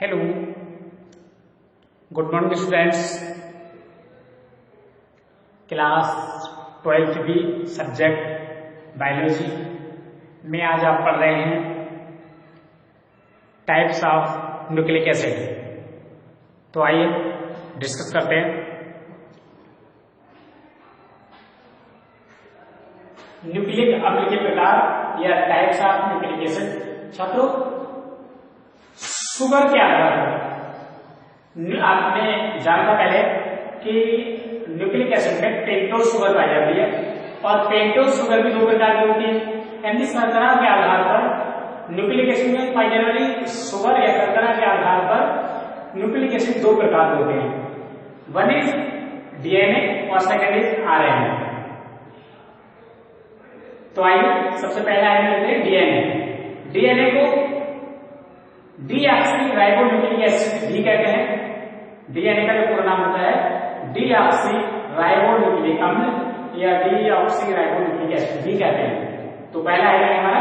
Hello, good morning students. Class 12th be subject biology में आज आप पढ़ रहे हैं टाइप्स ऑफ न्यूक्लिक एसिड। तो आइए डिस्कस करते हैं। न्यूक्लिक अम्ल के प्रकार या टाइप्स ऑफ न्यूक्लिक एसिड। छात्रों, शुगर क्या है? आपने जाना था पहले कि न्यूक्लिक एसिड में पेंटोज शुगर पाई जाती है और पेंटोज शुगर भी दो प्रकार की होती है। यानी शर्करा के आधार पर न्यूक्लिक एसिड में पाई जाने वाली शुगर या शर्करा के आधार पर न्यूक्लिक एसिड दो प्रकार के होते हैं। वन इज डीएनए और सेकेंड इज आरएनए। तो आइए सबसे पहले आइए लेते हैं डीएनए। डीएनए को डीऑक्सी राइबोन्यूक्लिक एसिड भी कहते हैं। डीएनए का जो पूरा नाम होता है डीऑक्सी राइबोन्यूक्लिक अम्ल या डीऑक्सी राइबोन्यूक्लिक एसिड भी कहते हैं। तो पहला है हमारा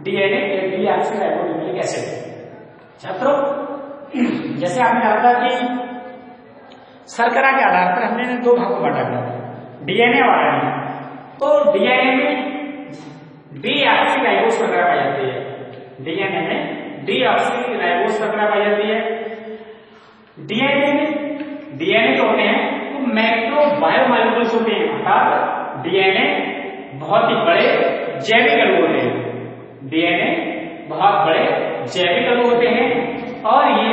डीएनए या डीऑक्सी राइबोन्यूक्लिक एसिड। छात्रों, जैसे आपने कहा था कि शर्करा के आधार पर हमने दो भागों में बांटा गया, डीएनए और आरएनए। तो डीएनए में डीऑक्सी राइबोज शर्करा पाई जाती है। डीएनए में डीऑक्सी राइबोज शर्करा पाई जाती है। डीएनए जो होते हैं वो मैक्रो बायोमॉलिक्यूल्स होते हैं, अर्थात डीएनए बहुत ही बड़े जैविक अणु होते हैं। डीएनए बहुत बड़े जैविक अणु होते हैं और ये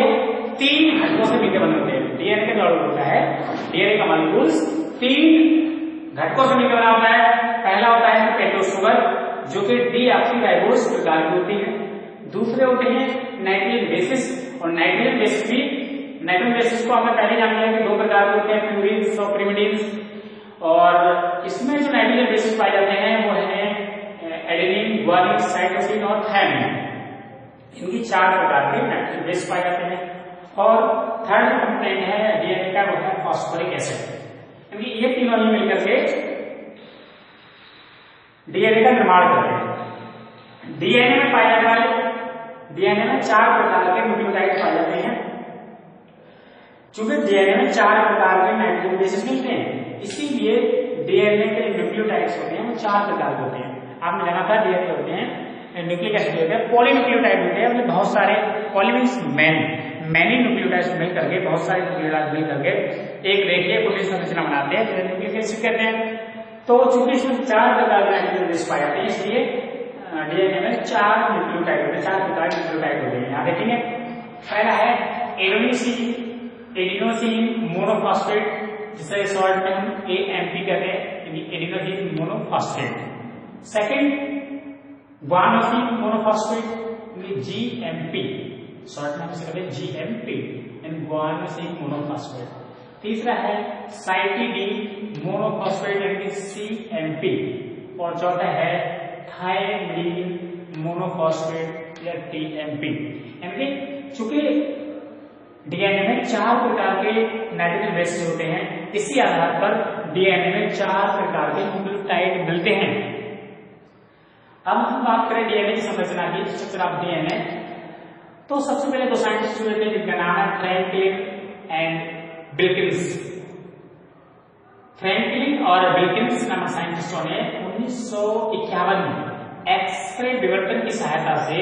तीन घटकों से मिलकर बने होते हैं। डीएनए का जो अणु होता है, डीएनए का मॉलिक्यूल्स तीन घटकों से मिलकर बना होता है। पहला होता है पेंटोज शुगर जो कि डीऑक्सी राइबोज प्रकार की होती है। दूसरे होते हैं नाइट्रोजन बेसिस, और नाइट्रोजन बेसिस को हमने पहले जान लिया कि दो प्रकार के होते हैं, प्यूरिन्स और प्रिमिडिन्स। और इसमें जो नाइट्रोजन बेसिस पाए जाते हैं वो है एडेनिन, ग्वानिन, साइटोसिन और थायमिन। इनकी चार प्रकार के नाइट्रोजन बेस पाए जाते हैं। और थर्ड कंपोनेंट है डीएनए का, वो है फॉस्फोरिक एसिड। यानी ये तीनों ही मिलकर के डीएनए का निर्माण करते हैं। डीएनए में पाए जाने वाले डीएनए में चार प्रकार के न्यूक्लियोटाइड पाए जाते हैं। चूंकि डीएनए में चार प्रकार के नाइट्रोजन बेसिस मिलते हैं, इसीलिए डीएनए के न्यूक्लियोटाइड्स होते हैं वो चार प्रकार के होते हैं। आपने जाना था डीएनए होते हैं न्यूक्लिक एसिड होते हैं, पॉलीन्यूक्लियोटाइड होते हैं, मतलब बहुत सारे पॉली मींस मैनी न्यूक्लियोटाइड्स मिल करके, बहुत सारे न्यूक्लियोटाइड मिल करके एक रेखीय प्रोटीन संरचना बनाते हैं, जिसे न्यूक्लिक एसिड कहते हैं। तो चूंकि इसमें चार प्रकार के नाइट्रोजन बेस पाए जाते हैं, इसलिए डीएनए में चार न्यूक्लियोटाइड होते हैं, चार प्रकार के न्यूक्लियोटाइड होते हैं। यहाँ देखेंगे पहला है एडिनोसिन मोनोफॉस्फेट, जिसे शॉर्ट में हम एएमपी कहते हैं, adenosine monophosphate. Second guanosine monophosphate, GMP, short में हम इसे कहते हैं जीएमपी, यानी ग्वानोसिन मोनोफॉस्फेट। तीसरा है साइटिडीन मोनोफॉस्फेट यानी सीएमपी। और चौथा है थायमिन मोनोफॉस्फेट या टीएमपी। यानी चूंकि डीएनए में चार प्रकार के नाइट्रोजन बेसिस होते हैं, इसी आधार पर डीएनए में चार प्रकार के न्यूक्लियोटाइड मिलते हैं। अब हम बात करें डीएनए की संरचना की, स्ट्रक्चर ऑफ डीएनए। तो सबसे पहले दो साइंटिस्ट हुए थे जिनका नाम है फ्रैंकलिन एंड विल्किंस। फ्रैंकलिन और विल्किंस नामक साइंटिस्टों ने 1951 में एक्सरे विवर्तन की सहायता से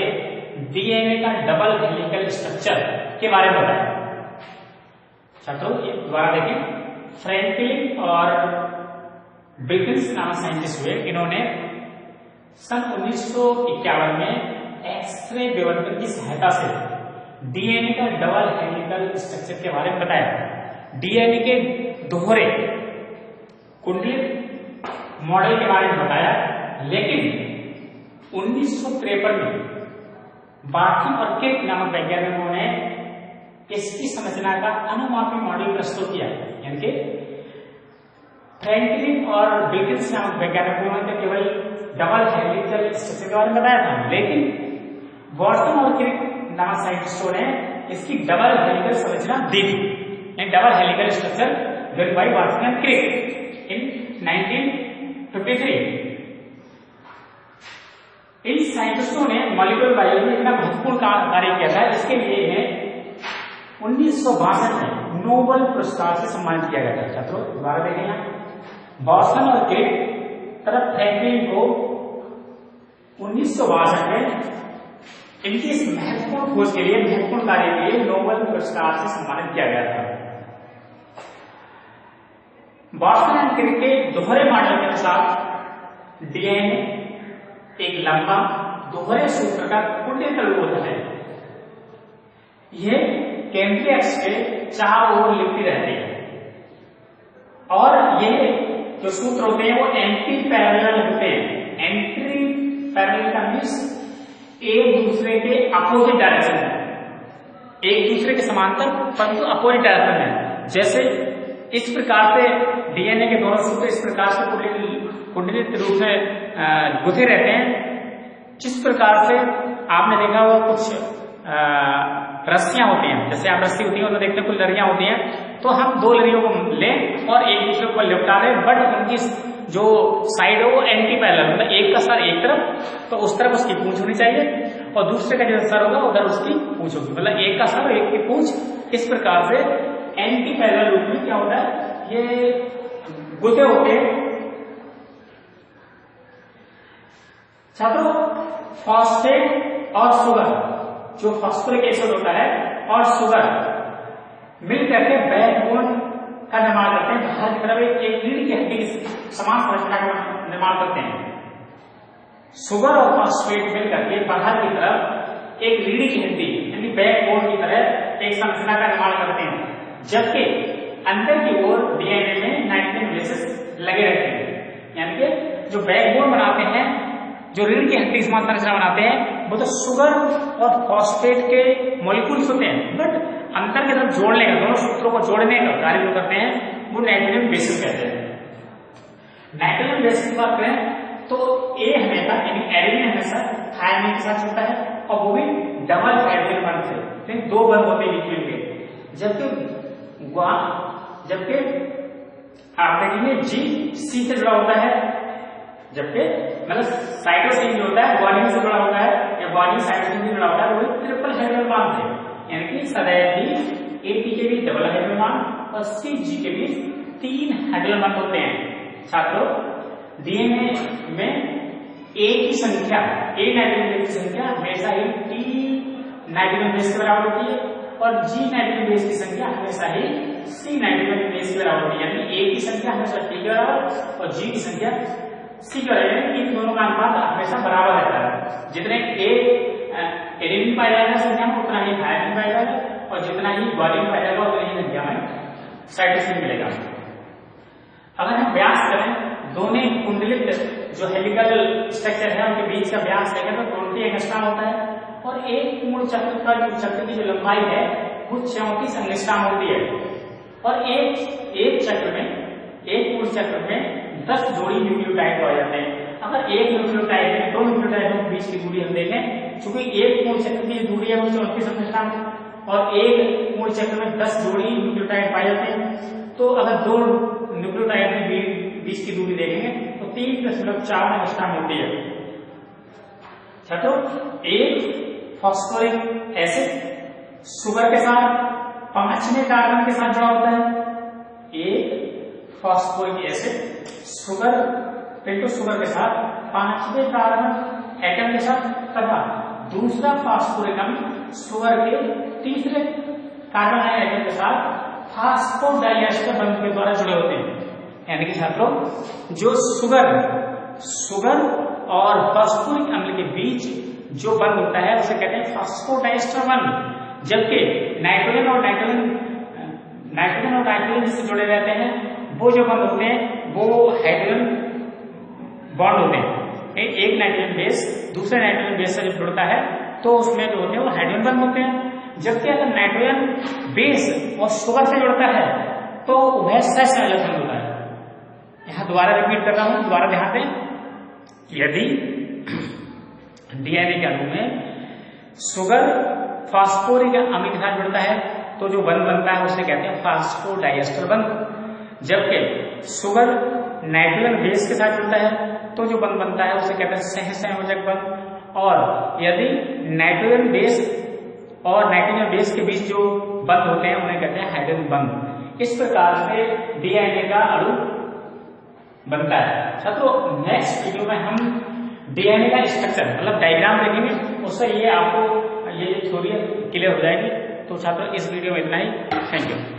डीएनए का डबल हेलिकल स्ट्रक्चर के बारे में बताया। छात्रों, ये दोबारा देखें, फ्रैंकलिन और विल्किंस नामक साइंटिस्ट हुए, इन्होंने सन 1951 में एक्सरे विवर्तन की सहायता से डीएनए का डबल हेलिकल स्ट्रक्चर के बारे में बताया। डीएनए के दोहरे कुंडलित मॉडल के बारे में बताया। लेकिन 1953 में बार्टी और किर्क नामक वैज्ञानिकों ने इसकी संरचना का अनुमापी मॉडल प्रस्तुत किया। यानी कि फ्रैंकलिन और विल्किंस नामक वैज्ञानिकों ने केवल डबल हेलिकल स्ट्रक्चर के बारे में बताया था, लेकिन वाटसन और किर्क नामक साइंटिस्टों ने इसकी डबल हेलिकल संरचना दी थी। Double helical structure given by Watson and Crick in 1953। इन साइंटिस्टों ने मॉलिक्यूलर बायोलॉजी में इतना महत्वपूर्ण कार्य किया था, इसके लिए 1962 में नोबेल पुरस्कार से सम्मानित किया गया था। छात्रों दोबारा देखें यहाँ, बॉस्टन और क्रिक तरफ फ्रैंकलिन को 1962 में इनकी इस महत्वपूर्ण खोज के लिए, महत्वपूर्ण कार्य के लिए नोबेल पुरस्कार से सम्मानित किया गया था। बॉस्टन एंड क्रिक के दोहरे मॉडल के अनुसार डीएनए एक लंबा दोहरे सूत्र का कुंडलित रूप होता है। यह केंद्रीय अक्ष के चारों ओर लिपटी रहती है और ये जो सूत्र होते हैं वो एंटी पैरेलल होते हैं। एंटी पैरेलल का मीन्स एक दूसरे के अपोजिट डायरेक्शन में, एक दूसरे के समांतर परंतु अपोजिट डायरेक्शन में। जैसे इस प्रकार से डीएनए के दोनों सूत्र इस प्रकार से कुंडलित रूप से गुथे रहते हैं। जिस प्रकार से आपने देखा होगा कुछ रस्सियां होती हैं, जैसे आप रस्सी होती है तो देखते हैं कुछ लड़ियां होती हैं, तो हम दो लड़ियों को लें और एक दूसरे को लिपटा दें, बट उनकी जो साइड है वो एंटी पैरेलल, मतलब एक का सर एक तरफ तो उस तरफ उसकी पूंछ होनी चाहिए और दूसरे का जो सर होगा उधर उसकी पूंछ होगी, मतलब एक का सर और एक की पूंछ। इस प्रकार से एंटी पैरेलल रूप में क्या होता है, ये गुथे होते हैं। छात्रों फॉस्फेट और शुगर, जो फॉस्फोरिक एसिड होता है और शुगर मिलकर के बैकबोन का निर्माण करते हैं। बाहर की तरफ एक रीढ़ की हड्डी समान संरचना का निर्माण करते हैं। शुगर और फॉस्फेट मिलकर के बाहर की तरफ एक रीढ़ की हड्डी यानी बैकबोन की तरह एक संरचना का निर्माण करते हैं, जबकि अंदर की ओर डीएनए में नाइट्रोजन बेसेस लगे रहते हैं। यानी कि जो बैकबोन बनाते हैं, जो रीढ़ की हड्डी समान संरचना बनाते हैं, वो तो शुगर और फॉस्फेट के मॉलिक्यूल्स होते हैं, बट अंतर की तरफ जोड़ने का, दोनों सूत्रों को जोड़ने का कार्य जो करते हैं वो नाइट्रोजन बेसिस कहते हैं। नाइट्रोजन बेसिस की बात करें तो ए हमेशा यानी एडेनिन हमेशा थायमिन के साथ जुड़ता है और वो भी डबल हाइड्रोजन बॉन्ड से, दो बंध होते हैं बीच में, जबकि आप देखेंगे जी सी से जुड़ा होता है, जबकि मतलब साइटोसिन जो होता है ग्वानिन से जुड़ा होता है या ग्वानिन साइटोसिन से जुड़ा होता है, वो ट्रिपल हाइड्रोजन बॉन्ड है। यानी कि सदैव भी एपी के बीच डबल हाइड्रोजन बॉन्ड और सीजी के बीच 3 हाइड्रोजन बॉन्ड होते हैं। छात्रों डीएनए में ए की संख्या, ए नाइट्रोजन बेस की संख्या हमेशा ही टी नाइट्रोजन बेस के बराबर होती है और जी नाइट्रोजन बेस की संख्या हमेशा ही सी नाइट्रोजन बेस के बराबर होती है। यानी ए की संख्या हमेशा टी के बराबर और जी की संख्या सी के बराबर, इन दोनों का अनुपात हमेशा बराबर रहता है। जितने एडेनिन पाया जाएगा संख्या में उतना ही थायमिन पाया जाएगा और जितना ही ग्वानिन पाया जाएगा उतना ही संख्या में साइटोसिन मिलेगा। अगर हम व्यास करें दोनों कुंडलित जो हेलिकल स्ट्रक्चर है उनके बीच का व्यास देखें तो 20 एंगस्ट्रॉम होता है और एक पूर्ण चक्र का जो चक्र की जो लंबाई है वो 34 एंगस्ट्रॉम होती है और एक चक्र में, एक पूर्ण चक्र में 10 जोड़ी न्यूक्लियोटाइड पाए जाते हैं। अगर एक न्यूक्लियोटाइड में 2 न्यूक्लियोटाइड के बीच की दूरी हम देखें, चूंकि एक पूर्ण चक्र की दूरी है वो 34 एंगस्ट्रॉम और एक पूर्ण चक्र में 10 जोड़ी न्यूक्लियोटाइड पाए जाते हैं, तो अगर 2 न्यूक्लियोटाइड के बीच की दूरी देखेंगे तो 3.4 एंगस्ट्रॉम होती है। छात्रों एक फॉस्फोरिक एसिड शुगर के साथ 5वें कार्बन के साथ जुड़ा होता है। एक फॉस्फोरिक एसिड शुगर शुगर के साथ 5वें कार्बन एटम के साथ तथा दूसरा फॉस्फोरिक अम्ल शुगर के 3रे कार्बन एटम के साथ फास्फोडाइएस्टर बंध के द्वारा जुड़े होते हैं। यानी कि छात्रों जो शुगर और फॉस्फोरिक अम्ल के बीच जो बंध होता है उसे कहते हैं फास्फोडाइएस्टर बंध, जबकि नाइट्रोजन और नाइट्रोजन जिससे जुड़े रहते हैं वो जो बंध होते हैं वो हाइड्रोजन बॉन्ड होते हैं। एक नाइट्रोजन बेस दूसरे नाइट्रोजन बेस से जब जुड़ता है तो उसमें जो होते हैं वो हाइड्रोजन बंध होते हैं, जबकि अगर नाइट्रोजन बेस और शुगर से जुड़ता है तो वह सेस अलग बंध होता है। यहां दोबारा रिपीट कर रहा हूं, दोबारा ध्यान दें। यदि डीएनए के अणु में शुगर फास्फोरिक अम्ल के साथ जुड़ता है तो जो बंध बनता है उसे कहते हैं फास्फोडाइएस्टर बंध, जबकि शुगर नाइट्रोजन बेस के साथ जुड़ता है तो जो बंध बनता है उसे कहते हैं सहसंयोजक बंध। और यदि नाइट्रोजन बेस और नाइट्रोजन और बेस के बीच जो बंध होते हैं उन्हें कहते हैं हाइड्रोजन बंध। इस प्रकार से डीएनए का अणु बनता है। छात्रों नेक्स्ट वीडियो में हम डीएनए का स्ट्रक्चर मतलब डायग्राम देखेंगे, उससे ये आपको ये थ्योरी क्लियर हो जाएगी। तो छात्रों इस वीडियो में इतना ही। Thank you.